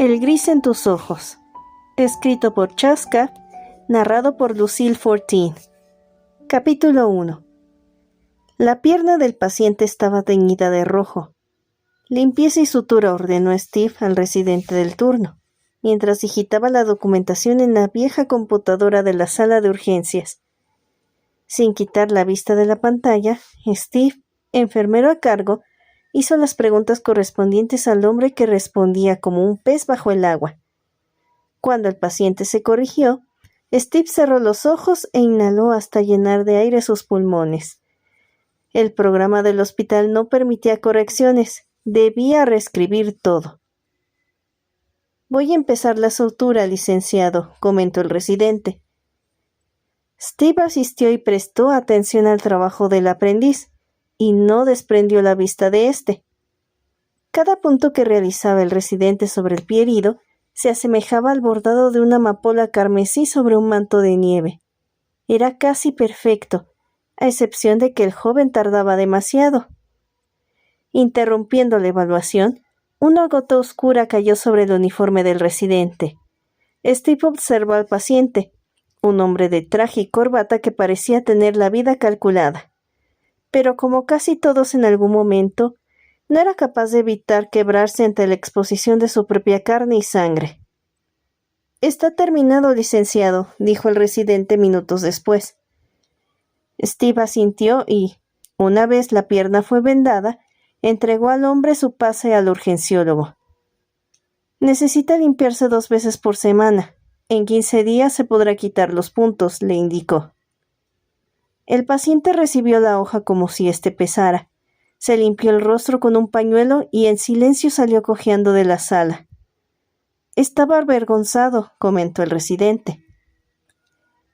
El gris en tus ojos. Escrito por Chaska, narrado por Lucille Fortin. Capítulo 1. La pierna del paciente estaba teñida de rojo. Limpieza y sutura, ordenó Steve al residente del turno, mientras digitaba la documentación en la vieja computadora de la sala de urgencias. Sin quitar la vista de la pantalla, Steve, enfermero a cargo, hizo las preguntas correspondientes al hombre que respondía como un pez bajo el agua. Cuando el paciente se corrigió, Steve cerró los ojos e inhaló hasta llenar de aire sus pulmones. El programa del hospital no permitía correcciones, debía reescribir todo. «Voy a empezar la sutura, licenciado», comentó el residente. Steve asistió y prestó atención al trabajo del aprendiz, y no desprendió la vista de éste. Cada punto que realizaba el residente sobre el pie herido se asemejaba al bordado de una amapola carmesí sobre un manto de nieve. Era casi perfecto, a excepción de que el joven tardaba demasiado. Interrumpiendo la evaluación, una gota oscura cayó sobre el uniforme del residente. Steve observó al paciente, un hombre de traje y corbata que parecía tener la vida calculada. Pero como casi todos en algún momento, no era capaz de evitar quebrarse ante la exposición de su propia carne y sangre. «Está terminado, licenciado», dijo el residente minutos después. Steve asintió y, una vez la pierna fue vendada, entregó al hombre su pase al urgenciólogo. «Necesita limpiarse 2 veces por semana. En 15 días se podrá quitar los puntos», le indicó. El paciente recibió la hoja como si éste pesara. Se limpió el rostro con un pañuelo y en silencio salió cojeando de la sala. «Estaba avergonzado», comentó el residente.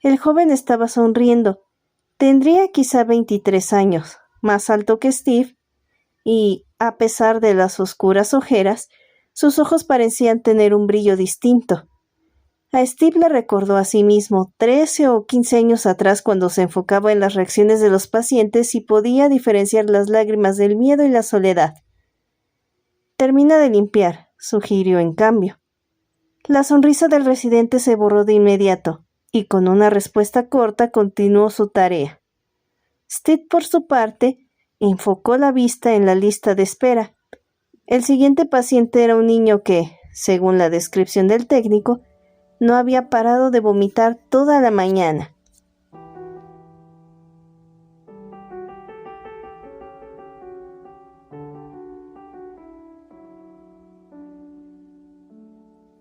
El joven estaba sonriendo. Tendría quizá 23 años, más alto que Steve, y, a pesar de las oscuras ojeras, sus ojos parecían tener un brillo distinto. A Steve le recordó a sí mismo 13 o 15 años atrás cuando se enfocaba en las reacciones de los pacientes y podía diferenciar las lágrimas del miedo y la soledad. «Termina de limpiar», sugirió en cambio. La sonrisa del residente se borró de inmediato, y con una respuesta corta continuó su tarea. Steve, por su parte, enfocó la vista en la lista de espera. El siguiente paciente era un niño que, según la descripción del técnico, no había parado de vomitar toda la mañana.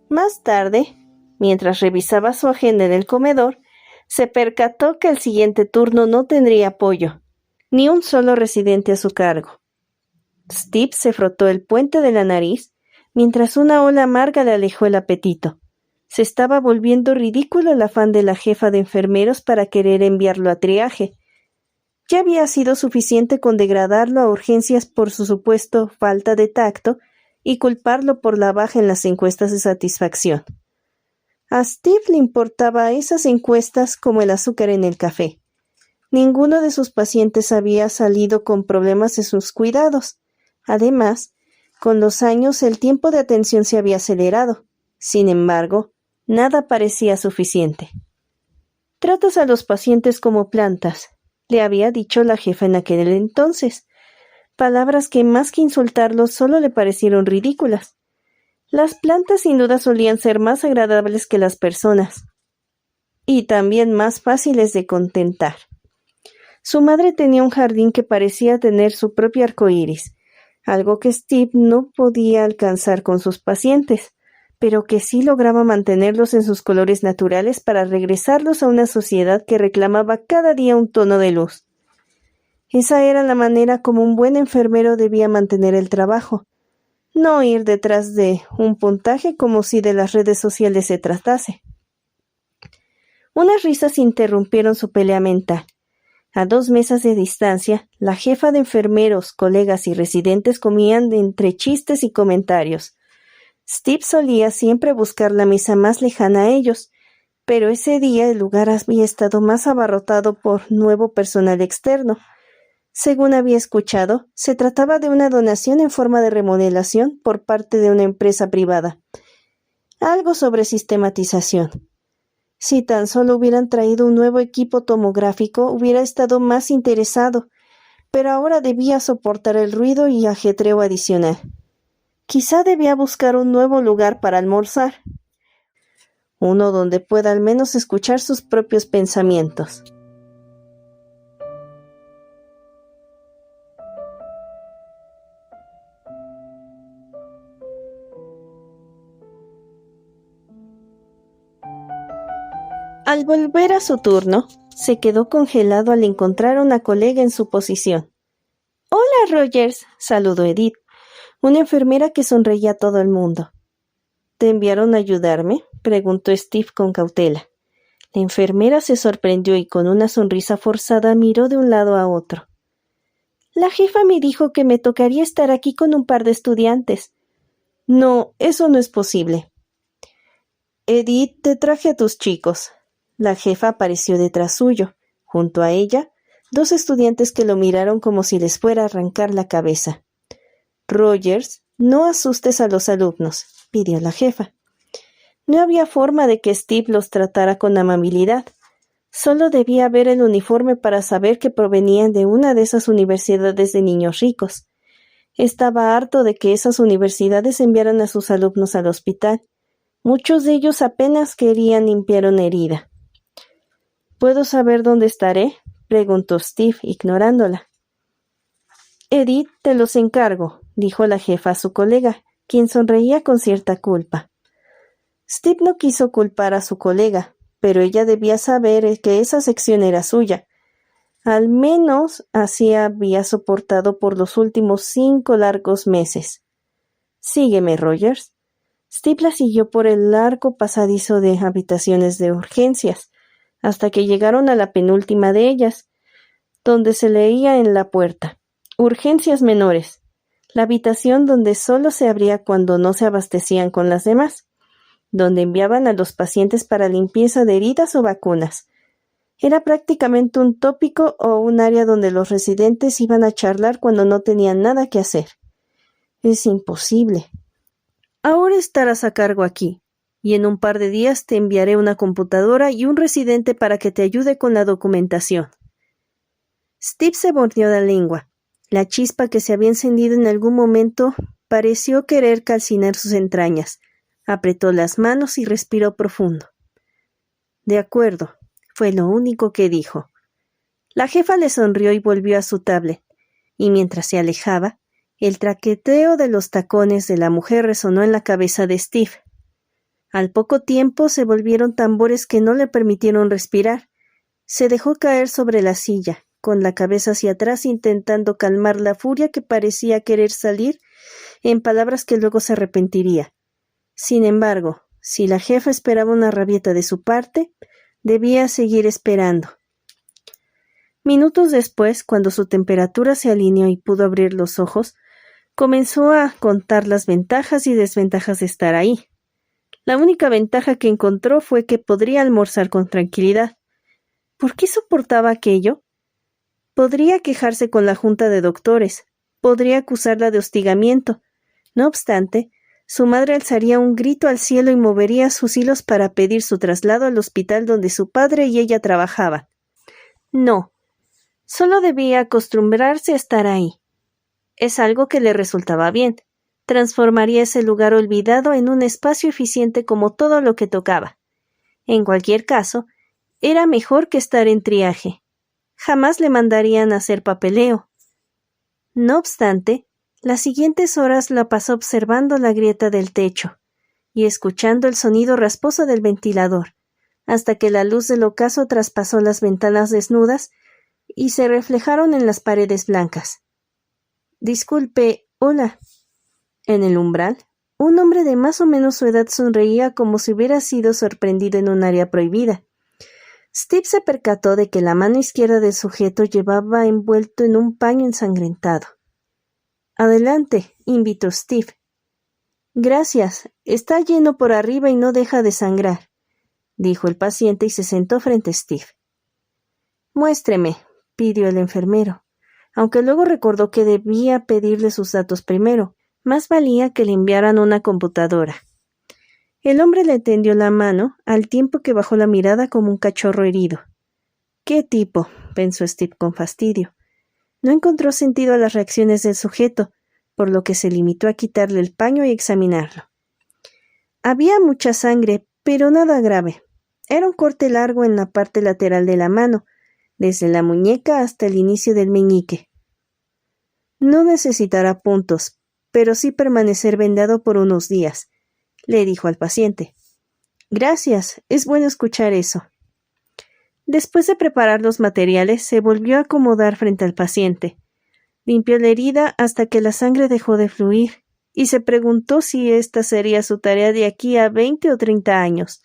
Más tarde, mientras revisaba su agenda en el comedor, se percató que el siguiente turno no tendría apoyo, ni un solo residente a su cargo. Steve se frotó el puente de la nariz, mientras una ola amarga le alejó el apetito. Se estaba volviendo ridículo el afán de la jefa de enfermeros para querer enviarlo a triaje. Ya había sido suficiente con degradarlo a urgencias por su supuesto falta de tacto y culparlo por la baja en las encuestas de satisfacción. A Steve le importaba esas encuestas como el azúcar en el café. Ninguno de sus pacientes había salido con problemas en sus cuidados. Además, con los años el tiempo de atención se había acelerado. Sin embargo, nada parecía suficiente. «Tratas a los pacientes como plantas», le había dicho la jefa en aquel entonces, palabras que más que insultarlos solo le parecieron ridículas. Las plantas sin duda solían ser más agradables que las personas, y también más fáciles de contentar. Su madre tenía un jardín que parecía tener su propio arcoíris, algo que Steve no podía alcanzar con sus pacientes, pero que sí lograba mantenerlos en sus colores naturales para regresarlos a una sociedad que reclamaba cada día un tono de luz. Esa era la manera como un buen enfermero debía mantener el trabajo, no ir detrás de un puntaje como si de las redes sociales se tratase. Unas risas interrumpieron su pelea mental. A 2 mesas de distancia, la jefa de enfermeros, colegas y residentes comían entre chistes y comentarios. Steve solía siempre buscar la mesa más lejana a ellos, pero ese día el lugar había estado más abarrotado por nuevo personal externo. Según había escuchado, se trataba de una donación en forma de remodelación por parte de una empresa privada. Algo sobre sistematización. Si tan solo hubieran traído un nuevo equipo tomográfico, hubiera estado más interesado, pero ahora debía soportar el ruido y ajetreo adicional. Quizá debía buscar un nuevo lugar para almorzar, uno donde pueda al menos escuchar sus propios pensamientos. Al volver a su turno, se quedó congelado al encontrar a una colega en su posición. «Hola, Rogers», saludó Edith, una enfermera que sonreía a todo el mundo. «¿Te enviaron a ayudarme?», preguntó Steve con cautela. La enfermera se sorprendió y con una sonrisa forzada miró de un lado a otro. «La jefa me dijo que me tocaría estar aquí con un par de estudiantes». «No, eso no es posible». «Edith, te traje a tus chicos». La jefa apareció detrás suyo. Junto a ella, 2 estudiantes que lo miraron como si les fuera a arrancar la cabeza. «Rogers, no asustes a los alumnos», pidió la jefa. No había forma de que Steve los tratara con amabilidad. Solo debía ver el uniforme para saber que provenían de una de esas universidades de niños ricos. Estaba harto de que esas universidades enviaran a sus alumnos al hospital. Muchos de ellos apenas querían limpiar una herida. «¿Puedo saber dónde estaré?», preguntó Steve, ignorándola. «Edith, te los encargo», dijo la jefa a su colega, quien sonreía con cierta culpa. Steve no quiso culpar a su colega, pero ella debía saber que esa sección era suya. Al menos así había soportado por los últimos 5 largos meses. «Sígueme, Rogers». Steve la siguió por el largo pasadizo de habitaciones de urgencias, hasta que llegaron a la penúltima de ellas, donde se leía en la puerta: «Urgencias menores», la habitación donde solo se abría cuando no se abastecían con las demás, donde enviaban a los pacientes para limpieza de heridas o vacunas. Era prácticamente un tópico o un área donde los residentes iban a charlar cuando no tenían nada que hacer. «Es imposible. Ahora estarás a cargo aquí, y en un par de días te enviaré una computadora y un residente para que te ayude con la documentación». Steve se mordió la lengua. La chispa que se había encendido en algún momento pareció querer calcinar sus entrañas. Apretó las manos y respiró profundo. «De acuerdo», fue lo único que dijo. La jefa le sonrió y volvió a su tablet, y mientras se alejaba, el traqueteo de los tacones de la mujer resonó en la cabeza de Steve. Al poco tiempo se volvieron tambores que no le permitieron respirar. Se dejó caer sobre la silla, con la cabeza hacia atrás intentando calmar la furia que parecía querer salir en palabras que luego se arrepentiría. Sin embargo, si la jefa esperaba una rabieta de su parte, debía seguir esperando. Minutos después, cuando su temperatura se alineó y pudo abrir los ojos, comenzó a contar las ventajas y desventajas de estar ahí. La única ventaja que encontró fue que podría almorzar con tranquilidad. ¿Por qué soportaba aquello? Podría quejarse con la junta de doctores, podría acusarla de hostigamiento. No obstante, su madre alzaría un grito al cielo y movería sus hilos para pedir su traslado al hospital donde su padre y ella trabajaban. No, solo debía acostumbrarse a estar ahí. Es algo que le resultaba bien. Transformaría ese lugar olvidado en un espacio eficiente como todo lo que tocaba. En cualquier caso, era mejor que estar en triaje. Jamás le mandarían a hacer papeleo. No obstante, las siguientes horas la pasó observando la grieta del techo y escuchando el sonido rasposo del ventilador, hasta que la luz del ocaso traspasó las ventanas desnudas y se reflejaron en las paredes blancas. «Disculpe, hola». En el umbral, un hombre de más o menos su edad sonreía como si hubiera sido sorprendido en un área prohibida. Steve se percató de que la mano izquierda del sujeto llevaba envuelto en un paño ensangrentado. «Adelante», invitó Steve. «Gracias, está lleno por arriba y no deja de sangrar», dijo el paciente y se sentó frente a Steve. «Muéstreme», pidió el enfermero, aunque luego recordó que debía pedirle sus datos primero. Más valía que le enviaran una computadora. El hombre le tendió la mano, al tiempo que bajó la mirada como un cachorro herido. «¿Qué tipo?», pensó Steve con fastidio. No encontró sentido a las reacciones del sujeto, por lo que se limitó a quitarle el paño y examinarlo. Había mucha sangre, pero nada grave. Era un corte largo en la parte lateral de la mano, desde la muñeca hasta el inicio del meñique. «No necesitará puntos, pero sí permanecer vendado por unos días», le dijo al paciente. «Gracias, es bueno escuchar eso». Después de preparar los materiales, se volvió a acomodar frente al paciente. Limpió la herida hasta que la sangre dejó de fluir y se preguntó si esta sería su tarea de aquí a 20 o 30 años.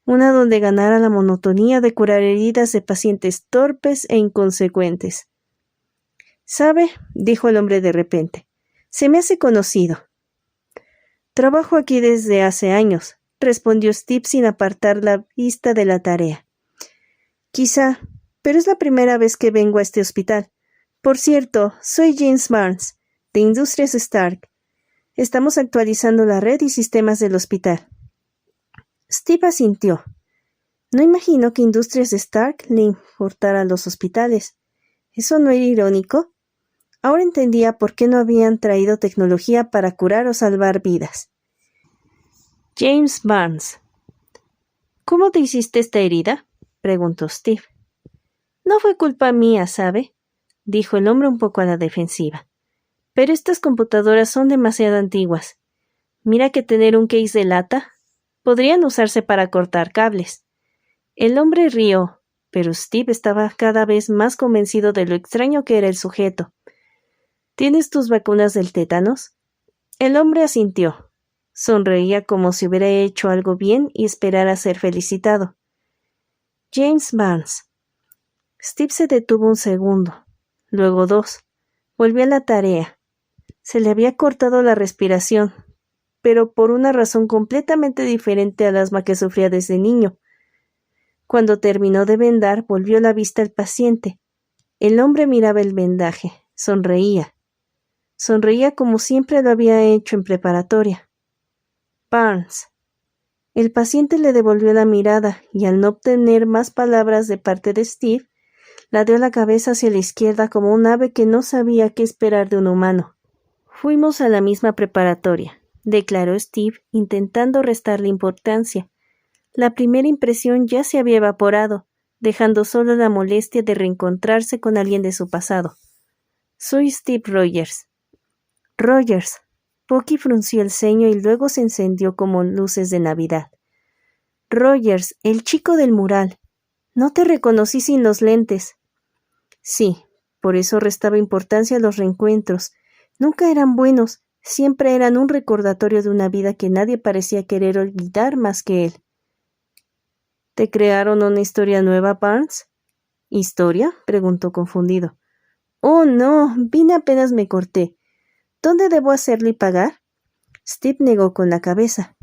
Una donde ganara la monotonía de curar heridas de pacientes torpes e inconsecuentes. «¿Sabe?», dijo el hombre de repente, «se me hace conocido». «Trabajo aquí desde hace años», respondió Steve sin apartar la vista de la tarea. «Quizá, pero es la primera vez que vengo a este hospital. Por cierto, soy James Barnes, de Industrias Stark. Estamos actualizando la red y sistemas del hospital». Steve asintió. No imaginó que Industrias Stark le importara a los hospitales. ¿Eso no era irónico? Ahora entendía por qué no habían traído tecnología para curar o salvar vidas. James Barnes. «¿Cómo te hiciste esta herida?», preguntó Steve. «No fue culpa mía, ¿sabe?», dijo el hombre un poco a la defensiva. «Pero estas computadoras son demasiado antiguas. Mira que tener un case de lata. Podrían usarse para cortar cables». El hombre rió, pero Steve estaba cada vez más convencido de lo extraño que era el sujeto. «¿Tienes tus vacunas del tétanos?». El hombre asintió. Sonreía como si hubiera hecho algo bien y esperara ser felicitado. «James Barnes». Steve se detuvo un segundo, luego 2. Volvió a la tarea. Se le había cortado la respiración, pero por una razón completamente diferente al asma que sufría desde niño. Cuando terminó de vendar, volvió la vista al paciente. El hombre miraba el vendaje, sonreía. Sonreía como siempre lo había hecho en preparatoria. «Barnes». El paciente le devolvió la mirada y al no obtener más palabras de parte de Steve, ladeó la cabeza hacia la izquierda como un ave que no sabía qué esperar de un humano. «Fuimos a la misma preparatoria», declaró Steve, intentando restarle importancia. La primera impresión ya se había evaporado, dejando solo la molestia de reencontrarse con alguien de su pasado. «Soy Steve Rogers». «Rogers». Pocky frunció el ceño y luego se encendió como luces de Navidad. «Rogers, el chico del mural. No te reconocí sin los lentes». Sí, por eso restaba importancia a los reencuentros. Nunca eran buenos, siempre eran un recordatorio de una vida que nadie parecía querer olvidar más que él. «¿Te crearon una historia nueva, Barnes?» «¿Historia?», preguntó confundido. «Oh, no, vine apenas me corté. ¿Dónde debo hacerlo y pagar?» Steve negó con la cabeza.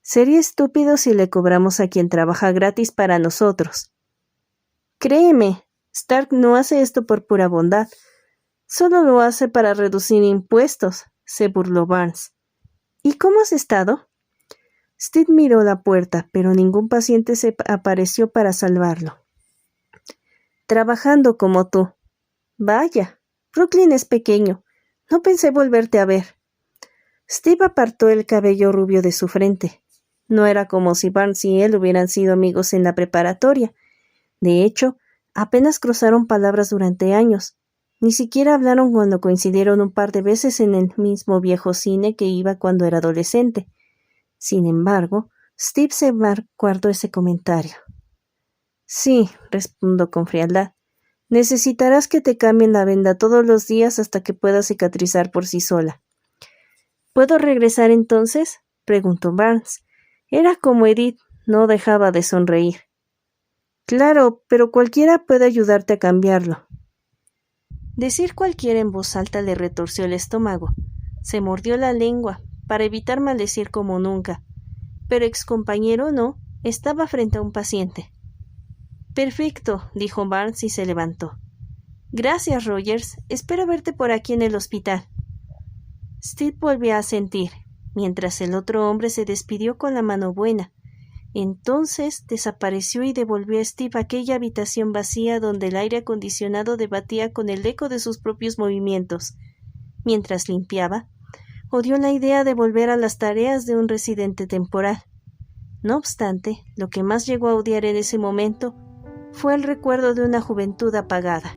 «Sería estúpido si le cobramos a quien trabaja gratis para nosotros». «Créeme, Stark no hace esto por pura bondad. Solo lo hace para reducir impuestos», se burló Barnes. «¿Y cómo has estado?» Steve miró la puerta, pero ningún paciente se apareció para salvarlo. «Trabajando como tú». «Vaya, Brooklyn es pequeño. No pensé volverte a ver». Steve apartó el cabello rubio de su frente. No era como si Barnes y él hubieran sido amigos en la preparatoria. De hecho, apenas cruzaron palabras durante años. Ni siquiera hablaron cuando coincidieron un par de veces en el mismo viejo cine que iba cuando era adolescente. Sin embargo, Steve se guardó ese comentario. «Sí», respondió con frialdad. «Necesitarás que te cambien la venda todos los días hasta que pueda cicatrizar por sí sola». «¿Puedo regresar entonces?», preguntó Barnes. Era como Edith, no dejaba de sonreír. «Claro, pero cualquiera puede ayudarte a cambiarlo». Decir cualquiera en voz alta le retorció el estómago. Se mordió la lengua, para evitar maldecir como nunca. Pero excompañero o no, estaba frente a un paciente. «Perfecto», dijo Barnes y se levantó. «Gracias, Rogers. Espero verte por aquí en el hospital». Steve volvió a asentir. mientras el otro hombre se despidió con la mano buena. Entonces desapareció y devolvió a Steve a aquella habitación vacía donde el aire acondicionado debatía con el eco de sus propios movimientos. Mientras limpiaba, odió la idea de volver a las tareas de un residente temporal. No obstante, lo que más llegó a odiar en ese momento fue el recuerdo de una juventud apagada.